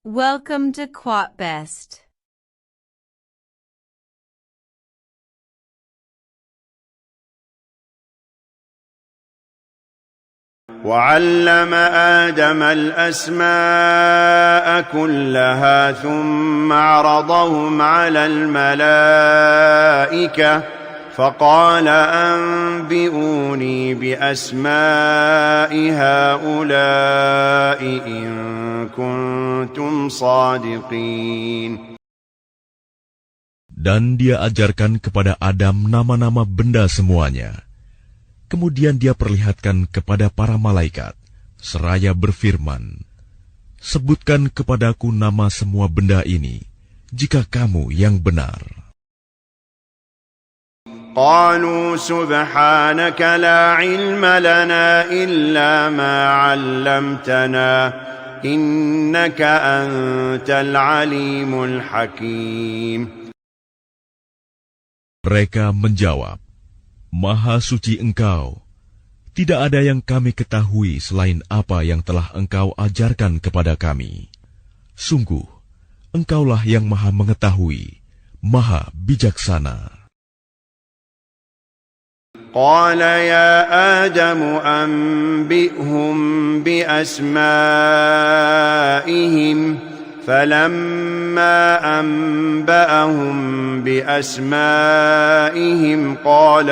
Welcome to Quatbest. وعلم آدم الأسماء كلها ثم عرضهم على الملائكة فقال أنبئوني بأسماء هؤلاء إن كنتم صادقين. Dan dia ajarkan kepada Adam nama-nama benda semuanya. Kemudian dia perlihatkan kepada para malaikat, seraya berfirman, "Sebutkan kepadaku nama semua benda ini, jika kamu yang benar." قالوا سبحانك لا علم لنا إلا ما علمتنا إنك أنت العليم الحكيم. Mereka menjawab, "Maha suci Engkau, tidak ada yang kami ketahui selain apa yang telah Engkau ajarkan kepada kami. Sungguh, Engkaulah yang maha mengetahui, maha bijaksana." قال يا آدم أنبئهم بأسمائهم فلما أنبأهم بأسمائهم قال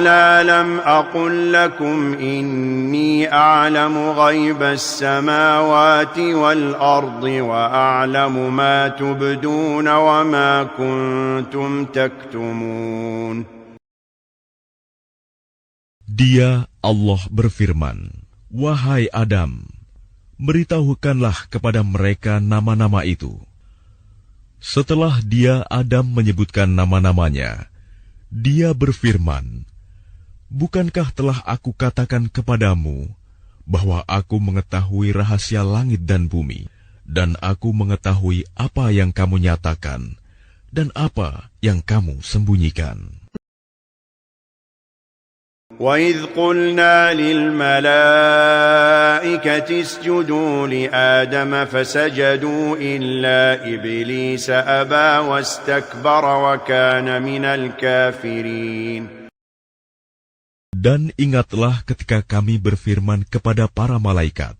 ألم أقل لكم إني أعلم غيب السماوات والأرض وأعلم ما تبدون وما كنتم تكتمون. Dia, Allah berfirman, "Wahai Adam, beritahukanlah kepada mereka nama-nama itu." Setelah dia, Adam, menyebutkan nama-namanya, dia berfirman, "Bukankah telah aku katakan kepadamu bahwa aku mengetahui rahasia langit dan bumi, dan aku mengetahui apa yang kamu nyatakan dan apa yang kamu sembunyikan?" وَإِذْ قُلْنَا لِلْمَلَائِكَةِ اسْجُدُوا لِآدَمَ فَسَجَدُوا إِلَّا إِبْلِيسَ أَبَى وَاسْتَكْبَرَ وَكَانَ مِنَ الْكَافِرِينَ. Dan ingatlah ketika kami berfirman kepada para malaikat,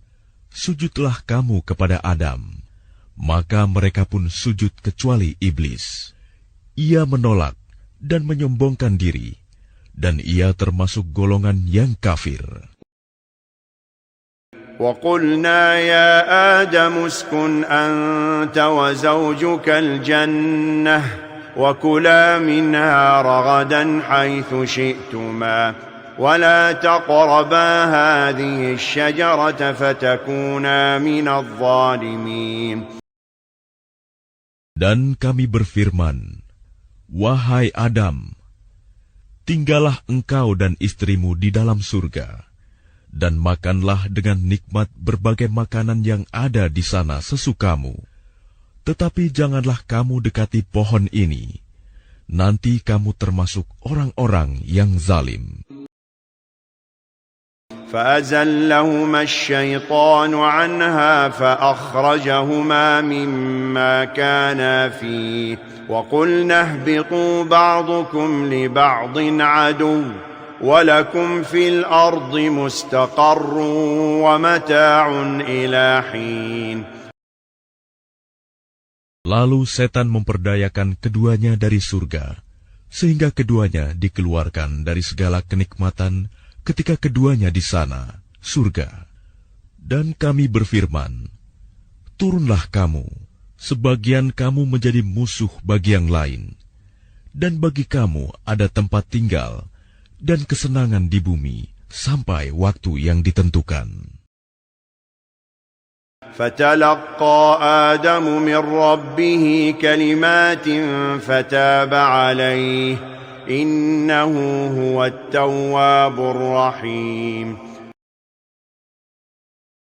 "Sujudlah kamu kepada Adam." Maka mereka pun sujud kecuali iblis. Ia menolak dan menyombongkan diri, dan ia termasuk golongan yang kafir. وَقُلْنَا يَا آدَمُ اسْكُنْ أَنْتَ وَزَوْجُكَ الْجَنَّةَ وَكُلَا مِنْهَا رَغَدًا حَيْثُ شِئْتُمَا وَلَا تَقْرَبَا هَذِهِ الشَّجَرَةَ فَتَكُونَا مِنَ الظَّالِمِينَ. Dan kami berfirman, "Wahai Adam, tinggallah engkau dan istrimu di dalam surga, dan makanlah dengan nikmat berbagai makanan yang ada di sana sesukamu. Tetapi janganlah kamu dekati pohon ini, nanti kamu termasuk orang-orang yang zalim." فأزلهما الشيطان عنها فأخرجهما مما كانا فيه وقلنا اهبطوا بعضكم لبعض عدو ولكم في الأرض مستقر ومتاع إلى حين. Lalu setan memperdayakan keduanya dari surga, sehingga keduanya dikeluarkan dari segala kenikmatan ketika keduanya di sana, surga. Dan kami berfirman, "Turunlah kamu, sebagian kamu menjadi musuh bagi yang lain, dan bagi kamu ada tempat tinggal dan kesenangan di bumi sampai waktu yang ditentukan." فتلقى آدم من ربه كلمات فتاب عليه إنه هو التواب الرحيم.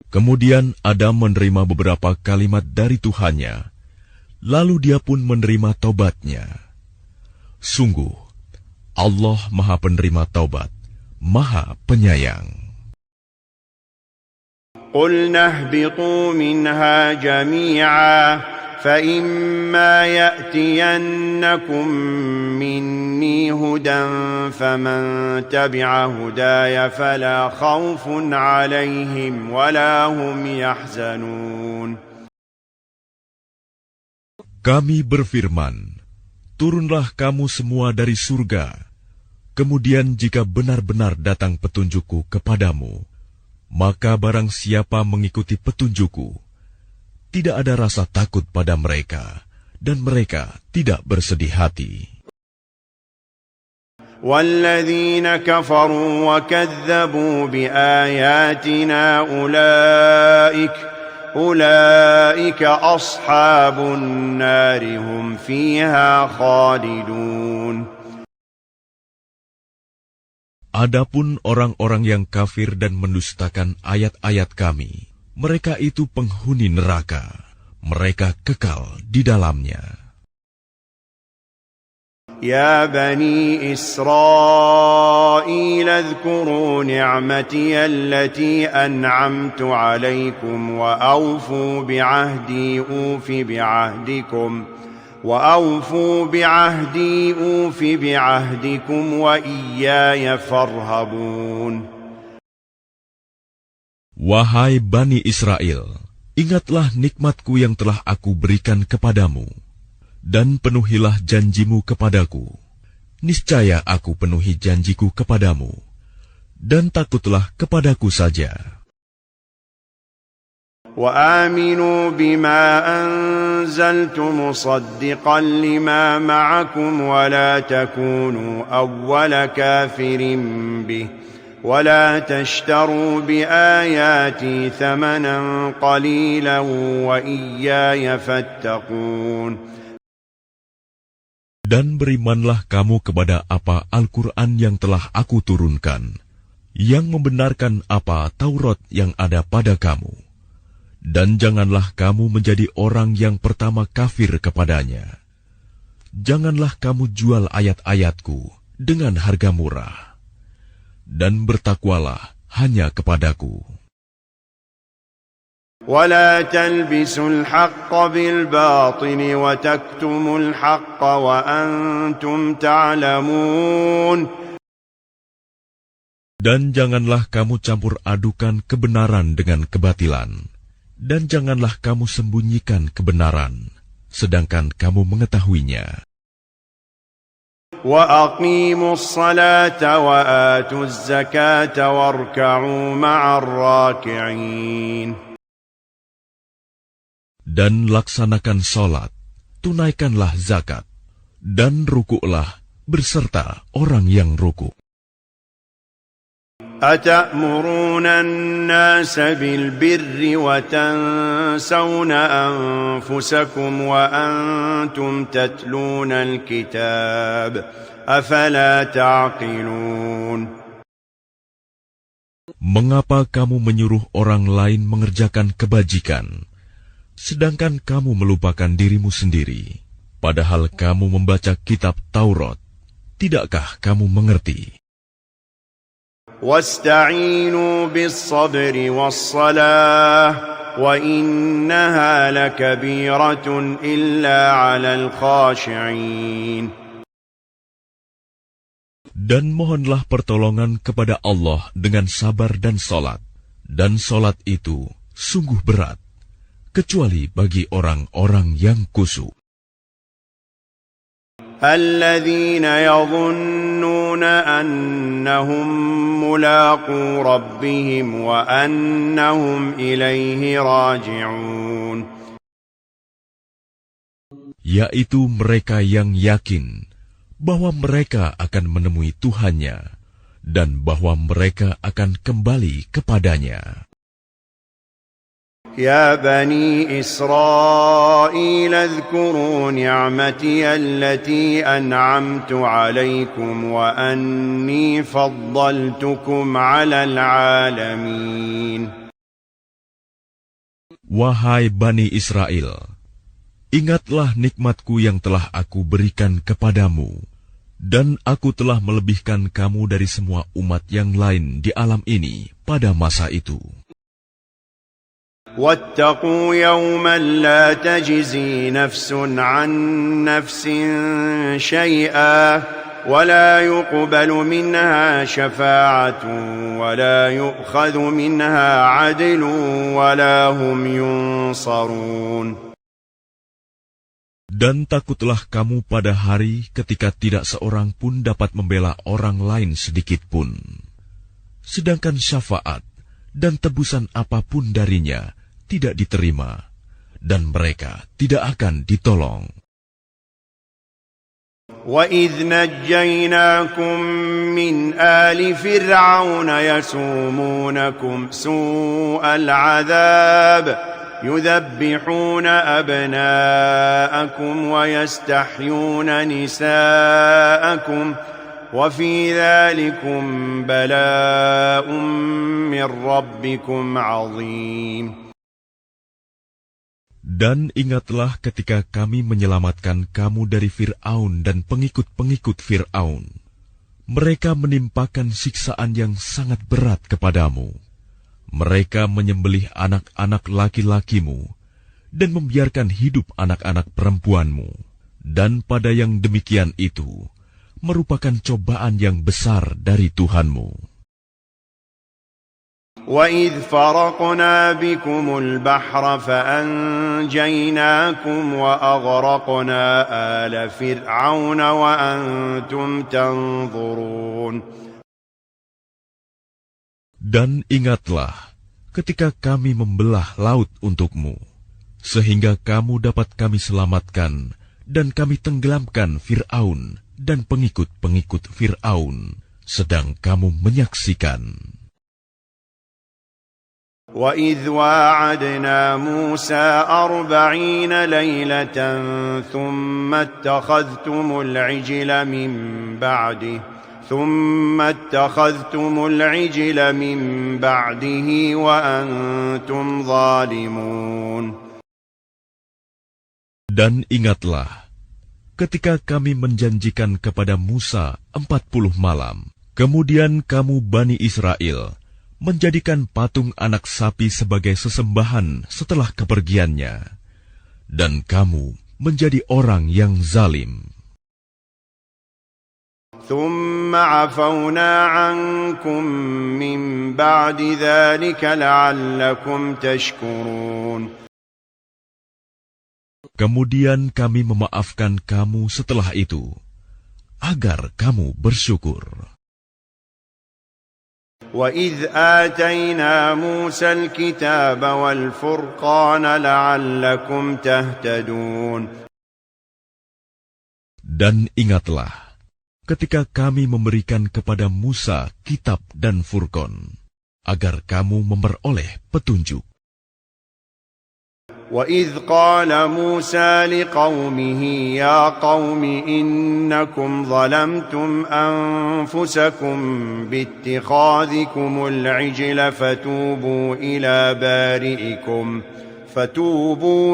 Kemudian Adam menerima beberapa kalimat dari Tuhannya, lalu dia pun menerima taubatnya. Sungguh, Allah Maha Penerima Taubat, Maha Penyayang. قلنا اهبطوا منها جميعا فإما يأتينكم مني هدى فمن تبع هداي فلا خوف عليهم ولا هم يحزنون. Kami berfirman, turunlah kamu semua dari surga. Kemudian jika benar-benar datang petunjukku kepadamu, maka barang siapa mengikuti petunjukku, tidak ada rasa takut pada mereka, dan mereka tidak bersedih hati. وَالَّذِينَ كَفَرُوا وَكَذَّبُوا بِآيَاتِنَا أُولَئِكَ أَصْحَابُ النَّارِ هُمْ فِيهَا خَالِدُونَ. Adapun orang-orang yang kafir dan mendustakan ayat-ayat kami, mereka itu penghuni neraka, mereka kekal di dalamnya. يا بني إسرائيل اذكروا نعمتي التي أنعمت عليكم وأوفوا بعهدي أوف بعهدكم وإياي فارهبون. Wahai Bani Israel, ingatlah nikmatku yang telah aku berikan kepadamu, dan penuhilah janjimu kepadaku. Niscaya aku penuhi janjiku kepadamu, dan takutlah kepadaku saja. وآمنوا بما أنزلت مصدقا لما معكم ولا تكونوا أول كافر به ولا تشتروا بآياتي ثمنا قليلا وإياي فاتقون. Dan berimanlah kamu kepada apa Al-Quran yang telah aku turunkan, yang membenarkan apa Taurat yang ada pada kamu. Dan janganlah kamu menjadi orang yang pertama kafir kepadanya. Janganlah kamu jual ayat-ayatku dengan harga murah. Dan bertakwalah hanya kepadaku. ولا تلبسوا الحق بالباطل وتكتموا الحق وأنتم تعلمون. Dan janganlah kamu campur adukan kebenaran dengan kebatilan, dan janganlah kamu sembunyikan kebenaran, sedangkan kamu mengetahuinya. وأقيموا الصلاة وآتوا الزكاة واركعوا مع الراكعين. Dan laksanakan sholat, tunaikanlah zakat, dan rukuklah berserta orang yang rukuk. أتأمرون الناس بالبر وتنسون أنفسكم وأنتم تتلون الكتاب أفلا تعقلون. Mengapa kamu menyuruh orang lain mengerjakan kebajikan, sedangkan kamu melupakan dirimu sendiri, padahal kamu membaca kitab Taurat? Tidakkah kamu mengerti? واستعينوا بالصبر والصلاة وإنها لكبيرة إلا على الخاشعين. Dan mohonlah pertolongan kepada Allah dengan sabar dan solat, dan solat itu sungguh berat, kecuali bagi orang-orang yang khusyuk. الذين يظنون أنهم ملاقو ربهم وأنهم إليه راجعون. Yaitu mereka yang yakin bahwa mereka akan menemui Tuhannya dan bahwa mereka akan kembali kepadanya. يا بني إسرائيل اذكروا نعمتي التي أنعمت عليكم وأني فضلتكم على العالمين. Wahai Bani Israel, ingatlah nikmatku yang telah aku berikan kepadamu, dan aku telah melebihkan kamu dari semua umat yang lain di alam ini pada masa itu. واتقوا يوما لا تجزي نفس عن نفس شيئا ولا يقبل منها شفاعة ولا يؤخذ منها عدل ولا هم ينصرون. Dan takutlah kamu pada hari ketika tidak seorang pun dapat membela orang lain sedikit pun. Sedangkan syafaat dan tebusan apapun darinya tidak diterima, dan mereka tidak akan ditolong. وَإِذْ نَجَّيْنَاكُمْ مِنْ آلِ فِرْعَوْنَ يَسُومُونَكُمْ سُوءَ الْعَذَابِ يُذَبِّحُونَ أَبْنَاءَكُمْ وَيَسْتَحْيُونَ نِسَاءَكُمْ وَفِي ذَلِكُمْ بَلَاءٌ مِّن رَّبِّكُمْ عَظِيمٌ. Dan ingatlah ketika kami menyelamatkan kamu dari Fir'aun dan pengikut-pengikut Fir'aun. Mereka menimpakan siksaan yang sangat berat kepadamu. Mereka menyembelih anak-anak laki-lakimu dan membiarkan hidup anak-anak perempuanmu. Dan pada yang demikian itu merupakan cobaan yang besar dari Tuhanmu. وَإِذْ فَرَقْنَا بِكُمُ الْبَحْرَ فَأَنْجَيْنَاكُمْ وَأَغْرَقْنَا آلَ فِرْعَوْنَ وَأَنْتُمْ تَنْظُرُونَ. Dan ingatlah ketika kami membelah laut untukmu, sehingga kamu dapat kami selamatkan dan kami tenggelamkan Fir'aun dan pengikut-pengikut Fir'aun, sedang kamu menyaksikan. وَإِذْ وَاعَدْنَا مُوسَى 40 لَيْلَةً ثُمَّ اتَّخَذْتُمُ الْعِجْلَ مِنْ بَعْدِهِ وَأَنْتُمْ ظَالِمُونَ. Dan ingatlah ketika kami menjanjikan kepada Musa 40 malam, kemudian kamu Bani Israel menjadikan patung anak sapi sebagai sesembahan setelah kepergiannya, dan kamu menjadi orang yang zalim. ثُمَّ عَفَوْنَا عَنْكُمْ مِنْ بَعْدِ ذَلِكَ لَعَلَّكُمْ تَشْكُرُونَ. Kemudian kami memaafkan kamu setelah itu, agar kamu bersyukur. وَإِذْ آتَيْنَا مُوسَى الْكِتَابَ وَالْفُرْقَانَ لَعَلَّكُمْ تَهْتَدُونَ. Dan ingatlah ketika kami memberikan kepada Musa kitab dan Furqan, agar kamu memperoleh petunjuk. وَإِذْ قَالَ مُوسَى لِقَوْمِهِ يَا قَوْمِ إِنَّكُمْ ظَلَمْتُمْ أَنفُسَكُمْ بِاتِّخَاذِكُمُ الْعِجْلَ فَتُوبُوا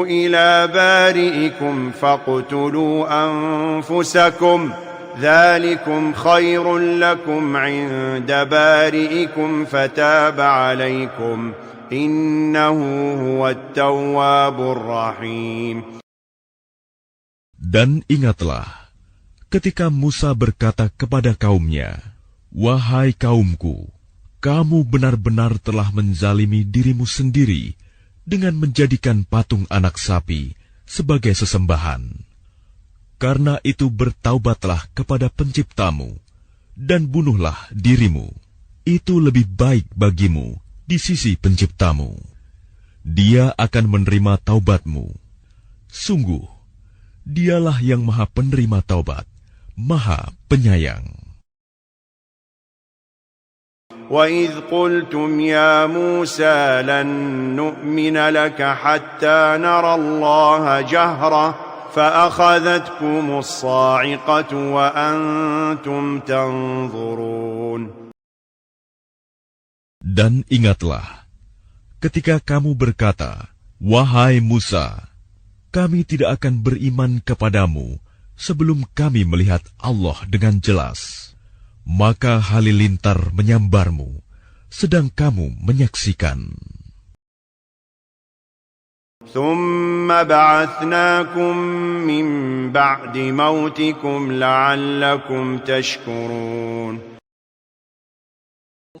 إِلَى بَارِئِكُمْ فَاقْتُلُوا أَنفُسَكُمْ ذَلِكُمْ خَيْرٌ لَكُمْ عِندَ بَارِئِكُمْ فَتَابَ عَلَيْكُمْ Innahu huwat tawwabur rahim. Dan ingatlah ketika Musa berkata kepada kaumnya, "Wahai kaumku, kamu benar-benar telah menzalimi dirimu sendiri dengan menjadikan patung anak sapi sebagai sesembahan. Karena itu bertaubatlah kepada Penciptamu dan bunuhlah dirimu. Itu lebih baik bagimu di sisi Penciptamu. Dia akan menerima taubatmu. Sungguh, Dialah yang Maha Penerima Taubat, Maha Penyayang." وَإِذْ قُلْتُمْ يَا مُوسَى لَن نُّؤْمِنَ لَكَ حَتَّى نَرَى اللَّهَ جَهْرَةً فَأَخَذَتْكُمُ الصَّاعِقَةُ وَأَنْتُمْ تَنظُرُونَ. Dan ingatlah, ketika kamu berkata, "Wahai Musa, kami tidak akan beriman kepadamu sebelum kami melihat Allah dengan jelas." Maka halilintar menyambarmu, sedang kamu menyaksikan. ثم بعثناكم من بعد موتكم لعلكم تشكرون.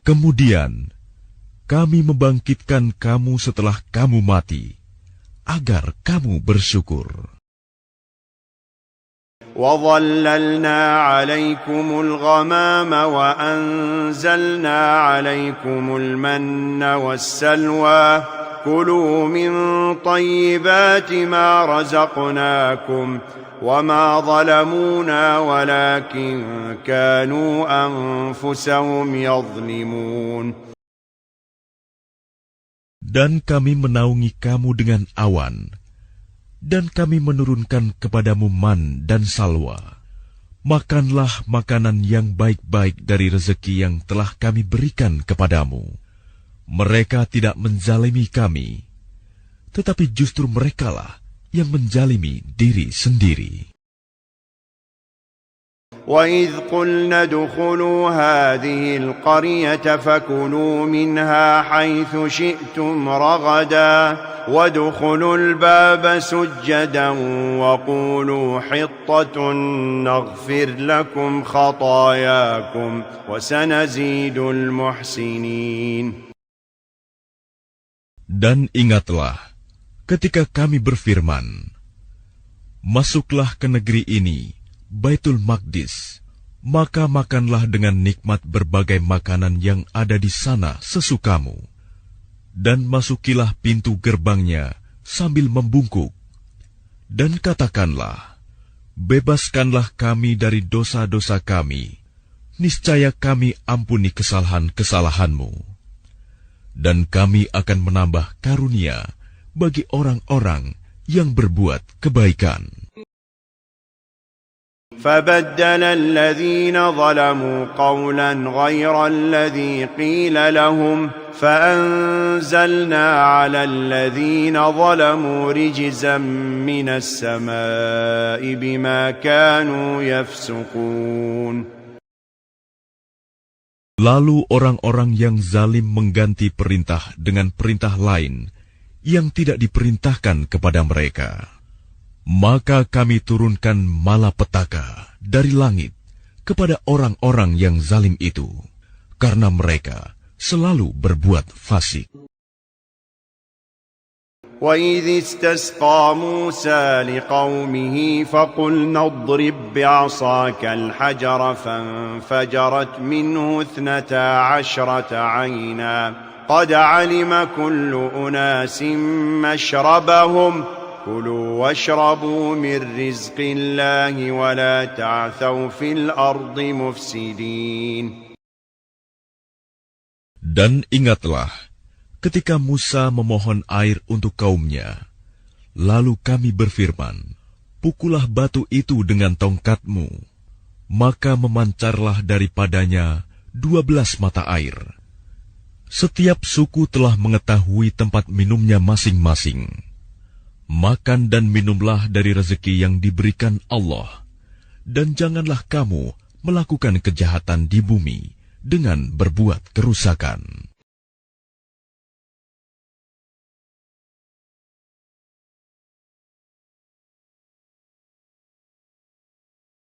Kemudian kami membangkitkan kamu setelah kamu mati, agar kamu bersyukur. وَظَلَّلْنَا عَلَيْكُمُ الْغَمَامَ وَأَنزَلْنَا عَلَيْكُمُ الْمَنَّ وَالسَّلْوَىٰ كُلُوا مِن طَيِّبَاتِ مَا رَزَقْنَاكُمْ وَمَا ظَلَمُونَا وَلَكِن كَانُوا أَنفُسَهُمْ يَظْلِمُونَ. Dan kami menaungi kamu dengan awan, dan kami menurunkan kepadamu man dan salwa. Makanlah makanan yang baik-baik dari rezeki yang telah kami berikan kepadamu. Mereka tidak menzalimi kami, tetapi justru merekalah yang menzalimi diri sendiri. وَإِذْ قُلْنَا ادْخُلُوا هَٰذِهِ الْقَرْيَةَ فَكُلُوا مِنْهَا حَيْثُ شِئْتُمْ رَغَدًا وَادْخُلُوا الْبَابَ سُجَّدًا وَقُولُوا حِطَّةٌ نَغْفِرْ لَكُمْ خَطَايَاكُمْ وَسَنَزِيدُ الْمُحْسِنِينَ. Dan ingatlah ketika kami berfirman, masuklah ke negeri ini, Baitul Maqdis, maka makanlah dengan nikmat berbagai makanan yang ada di sana sesukamu, dan masukilah pintu gerbangnya sambil membungkuk, dan katakanlah, bebaskanlah kami dari dosa-dosa kami, niscaya kami ampuni kesalahan-kesalahanmu, dan kami akan menambah karunia bagi orang-orang yang berbuat kebaikan. فَبَدَّلَ الَّذِينَ ظَلَمُوا قَوْلًا غَيْرَ الَّذِي قِيلَ لَهُمْ فَأَنزَلْنَا عَلَى الَّذِينَ ظَلَمُوا رِجْزًا مِّنَ السَّمَاءِ بِمَا كَانُوا يَفْسُقُونَ. Lalu orang-orang yang zalim mengganti perintah dengan perintah lain yang tidak diperintahkan kepada mereka. Maka kami turunkan malapetaka dari langit kepada orang-orang yang zalim itu, karena mereka selalu berbuat fasik. وَإِذِ اسْتَسْقَىٰ مُوسَىٰ لِقَوْمِهِ فَقُلْنَا اضْرِب بِّعَصَاكَ الْحَجَرَ فَانفَجَرَتْ مِنْهُ 12 عَيْنًا قَدْ عَلِمَ كُلُّ أُنَاسٍ مَّشْرَبَهُمْ كُلُوا وَاشْرَبُوا مِن رِّزْقِ اللَّهِ وَلَا تَعْثَوْا فِي الْأَرْضِ مُفْسِدِينَ. Dan ingatlah ketika Musa memohon air untuk kaumnya, lalu kami berfirman, pukullah batu itu dengan tongkatmu, maka memancarlah daripadanya 12 mata air. Setiap suku telah mengetahui tempat minumnya masing-masing. Makan dan minumlah dari rezeki yang diberikan Allah, dan janganlah kamu melakukan kejahatan di bumi dengan berbuat kerusakan.